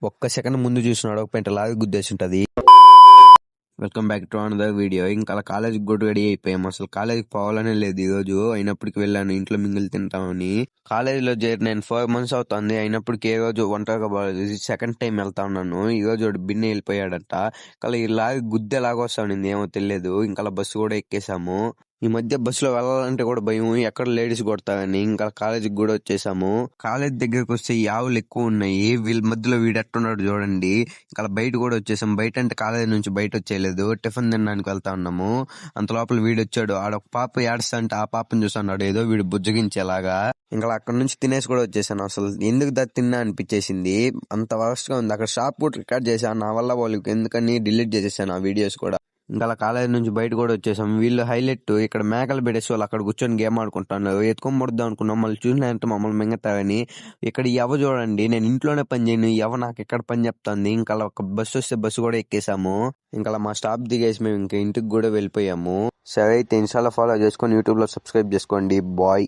ఒక్క సెకండ్ ముందు చూసినాడు ఒక పెంట లాగా గుద్దేసి ఉంటది. Welcome back to another video. ఇంకా అలా కాలేజీకి కూడా రెడీ అయిపోయాం. అసలు కాలేజీకి పోవాలనే లేదు ఈ రోజు. అయినప్పటికీ వెళ్ళాను ఇంట్లో మింగిల్ తింటామని. కాలేజీలో చేరి నేను 4 months అవుతుంది. అయినప్పటికీ ఏ రోజు ఒంటరిగా పోలేదు. సెకండ్ టైం వెళ్తా ఉన్నాను. ఈ రోజు వాడు బిన్నె వెళ్ళిపోయాడంట. ఇంకా ఇలాగ గుద్దెలాగా వస్తాను ఏమో తెలియదు. ఇంకా బస్సు కూడా ఎక్కేసాము. ఈ మధ్య బస్సులో వెళ్ళాలంటే కూడా భయం, ఎక్కడ లేడీస్ కొడతారని. ఇంకా కాలేజీకి కూడా వచ్చేసాము. కాలేజ్ దగ్గరకు వస్తే ఈ ఆవులు ఎక్కువ ఉన్నాయి. వీళ్ళ మధ్యలో వీడు ఎట్టున్నాడు చూడండి. ఇంకా బయట కూడా వచ్చేసాం. బయట అంటే కాలేజీ నుంచి బయట వచ్చేయలేదు, టిఫిన్ తినడానికి వెళ్తా ఉన్నాము. అంత లోపల వీడు వచ్చాడు. ఆడొక పాప ఏడుస్తా అంటే ఆ పాపని చూస్తున్నాడు ఏదో వీడు బుజ్జగించేలాగా. ఇంకా అక్కడ నుంచి తినేసి కూడా వచ్చేసాను. అసలు ఎందుకు తిన్నా అనిపించేసింది, అంత వరస్ట్ గా ఉంది. అక్కడ షాప్ కూడా రికార్డ్ చేశాను, నా వల్ల వాళ్ళకి ఎందుకని డిలీట్ చేసేసాను ఆ వీడియోస్ కూడా. ఇంకా కాలేజ్ నుంచి బయట కూడా వచ్చేసాం. వీళ్ళు హైలైట్ ఇక్కడ మేకలు పెట్టేసి వాళ్ళు అక్కడ కూర్చొని గేమ్ ఆడుకుంటున్నారు. ఎత్తుకొని ముడదాం అనుకున్నాం, మళ్ళీ చూసినంటే మమ్మల్ని మింగతారని. ఇక్కడ ఎవ చూడండి, నేను ఇంట్లోనే పని చేయను, ఎవ నాకు ఎక్కడ పని చెప్తాంది. ఇంకా ఒక బస్సు వస్తే బస్సు కూడా ఎక్కేసాము. ఇంకా మా స్టాప్ దిగేసి మేము ఇంకా ఇంటికి కూడా వెళ్ళిపోయాము. సరే అయితే ఇన్స్టాలో ఫాలో చేసుకొని యూట్యూబ్ లో సబ్స్క్రైబ్ చేసుకోండి. బాయ్.